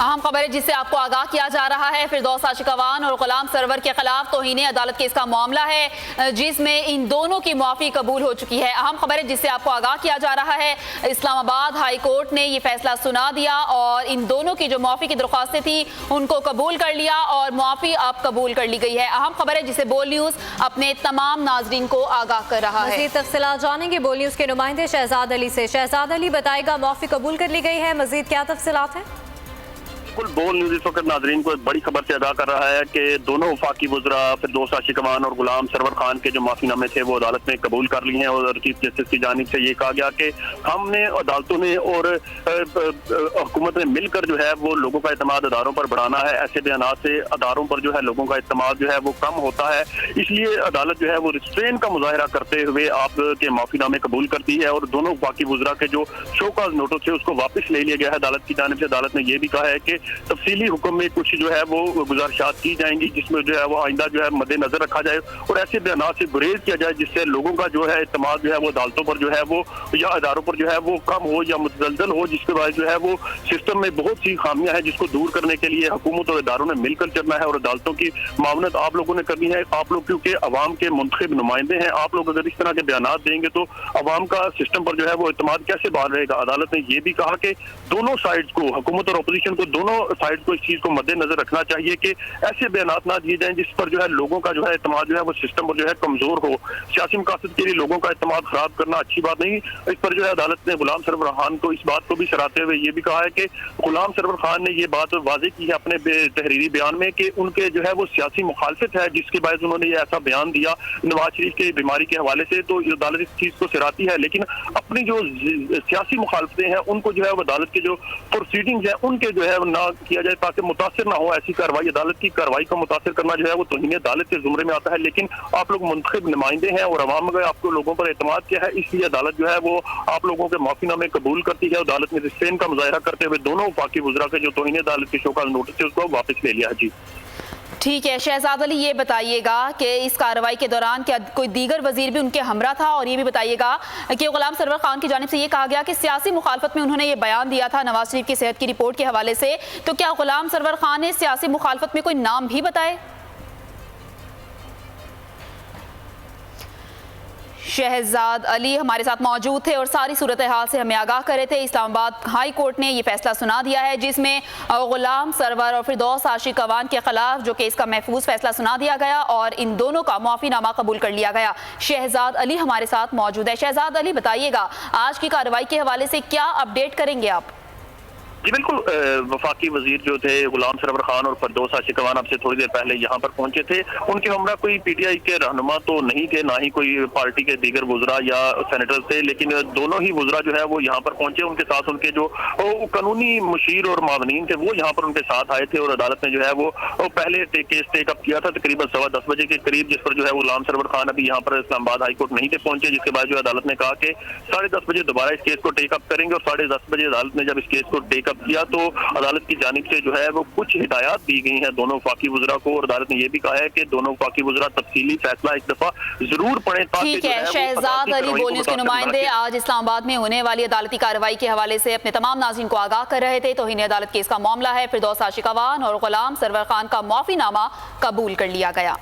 अहम खबर है जिससे आपको आगाह किया जा रहा है। फिरदौस आशिकवान और गुलाम सरवर के खिलाफ तौहीन अदालत केस का मामला है जिसमें इन दोनों की मुआफ़ी कबूल हो चुकी है। अहम खबर है जिससे आपको आगाह किया जा रहा है। इस्लामाबाद हाई कोर्ट ने ये फैसला सुना दिया और इन दोनों की जो मुआफ़ी की दरख्वास्तें थी उनको कबूल कर लिया और मुआफ़ी अब कबूल कर ली गई है। अहम खबर है जिसे बोल न्यूज़ अपने तमाम नाजरीन को आगाह कर रहा है। मज़ीद तफसीलात जानेंगे बोल न्यूज़ के नुमाइंदे शहजाद अली से। शहजाद अली बताएगा मुआफ़ी कबूल कर ली गई है, मज़ीद क्या तफसीलात हैं? बिल्कुल, बोल न्यूज़ इस वक्त नाजरीन को एक बड़ी खबर से आगाह कर रहा है कि दोनों वफाकी वज़रा फिरदौस आशिकवान और गुलाम सरवर खान के जो माफीनामे थे वो अदालत ने कबूल कर लिए हैं और चीफ जस्टिस की जानिब से ये कहा गया कि हमने अदालतों ने और हुकूमत ने मिलकर जो है वो लोगों का एतमाद अदारों पर बढ़ाना है। ऐसे बयानात से अदारों पर जो है लोगों का एतमाद जो है वो कम होता है, इसलिए अदालत जो है वो रिस्ट्रेन का मुजाहरा करते हुए आपके माफीनामे कबूल करती है और दोनों वफाकी वज़रा के जो शोकाज नोटिस थे उसको वापस ले लिया गया है अदालत की जानिब से। अदालत ने यह भी कहा है कि तफसीली हुक्म में कुछ जो है वो गुजारिशात की जाएंगी जिसमें जो है वो आइंदा जो है मद्देनजर रखा जाए और ऐसे बयानात से गुरेज किया जाए जिससे लोगों का जो है इत्तेमाद जो है वो अदालतों पर जो है वो या अदारों पर जो है वो कम हो या मुतजलजल हो, जिसके बाद जो है वो सिस्टम में बहुत सी खामियां हैं जिसको दूर करने के लिए हुकूमत और इदारों ने मिलकर चलना है और अदालतों की मामनत आप लोगों ने करनी है। आप लोग क्योंकि अवाम के मुंतखब नुमाइंदे हैं, आप लोग अगर इस तरह के बयानात देंगे तो अवाम का सिस्टम पर जो है वो इत्तेमाद कैसे बहाल रहेगा। अदालत ने यह भी कहा कि दोनों साइड्स को, हुकूमत और अपोजिशन को, दोनों साइड को इस चीज को मद्देनजर रखना चाहिए कि ऐसे बयानात ना दिए जाएं जिस पर जो है लोगों का जो है इत्तेमाद जो है वो सिस्टम पर जो है कमजोर हो। सियासी मकासद के लिए लोगों का इत्तेमाद खराब करना अच्छी बात नहीं। इस पर जो है अदालत ने गुलाम सरवर खान को इस बात को भी सराहते हुए ये भी कहा है कि गुलाम सरवर खान ने ये बात वाज़ेह की है अपने तहरीरी बयान में कि उनके जो है वो सियासी मुखालफत है जिसके बायस उन्होंने ये ऐसा बयान दिया नवाज शरीफ की बीमारी के हवाले से, तो अदालत इस चीज को सराहती है। लेकिन अपनी जो सियासी मुखालफतें हैं उनको जो है वो अदालत के जो प्रोसीडिंग्स हैं उनके जो है ना किया जाए ताकि मुतासिर ना हो ऐसी कार्रवाई। अदालत की कार्रवाई को मुतासिर करना जो है वो तौहीन अदालत के जुमरे में आता है, लेकिन आप लोग मुंतखब नुमाइंदे हैं और अवाम में आपको लोगों पर एतमाद किया है, इसलिए अदालत जो है वो आप लोगों के माफीनामे कबूल करती है। अदालत ने रिस्ट्रेन का मुजाहरा करते हुए दोनों वफाकी वज़रा के जो तौहीन अदालत के शोकाज नोटिस थे उसको वापस ले लिया। जी ठीक है शहजाद अली, ये बताइएगा कि इस कार्रवाई के दौरान क्या कोई दीगर वजीर भी उनके हमरा था, और ये भी बताइएगा कि गुलाम सरवर खान की जानिब से ये कहा गया कि सियासी मुखालफत में उन्होंने ये बयान दिया था नवाज शरीफ की सेहत की रिपोर्ट के हवाले से, तो क्या गुलाम सरवर खान ने सियासी मुखालफत में कोई नाम भी बताए? शहजाद अली हमारे साथ मौजूद थे और सारी सूरत हाल से हमें आगाह कर रहे थे। इस्लामाबाद हाई कोर्ट ने ये फैसला सुना दिया है जिसमें गुलाम सरवर और फिरदौस आशिकवान के खिलाफ जो केस का महफूज फैसला सुना दिया गया और इन दोनों का मुआफीनामा कबूल कर लिया गया। शहजाद अली हमारे साथ मौजूद है। शहजाद अली बताइएगा आज की कार्रवाई के हवाले से क्या अपडेट करेंगे आप? जी बिल्कुल, वफाकी वजीर जो थे गुलाम सरवर खान और फिरदौस आशिकवान अब से थोड़ी देर पहले यहाँ पर पहुंचे थे। उनके हमरा कोई पीटीआई के रहनुमा तो नहीं थे, ना ही कोई पार्टी के दीगर वज़रा या सेनेटर थे, लेकिन दोनों ही वज़रा जो है वो यहाँ पर पहुंचे। उनके साथ उनके जो कानूनी मुशीर और मावनीन थे वो यहाँ पर उनके साथ आए थे और अदालत ने जो है वो पहले केस टेकअप किया था तकरीबन 10:15 बजे के करीब, जिस पर जो है गुलाम सरवर खान अभी यहाँ पर इस्लामाबाद हाई कोर्ट नहीं थे पहुंचे, जिसके बाद जो अदालत ने कहा कि 10:30 बजे दोबारा इस केस को टेकअप करेंगे और 10:30 बजे अदालत ने जब इस केस को टेकअप किया तो अदालत की जानिब से जो है वो कुछ हिदायत दी गई हैं दोनों वफाकी वज़रा को और अदालत ने यह भी कहा है कि दोनों वफाकी वज़रा तफसीली फैसला एक दफा जरूर पढ़ें। ठीक है शहजाद अली बोल न्यूज़ के नुमाइंदे आज इस्लामाबाद में होने वाली अदालती कार्रवाई के हवाले से अपने तमाम नाज़रीन को आगाह कर रहे थे। तौहीन अदालत केस का मामला है, फिरदौस आशिकवान और गुलाम सरवर खान का मुआफीनामा कबूल कर लिया गया।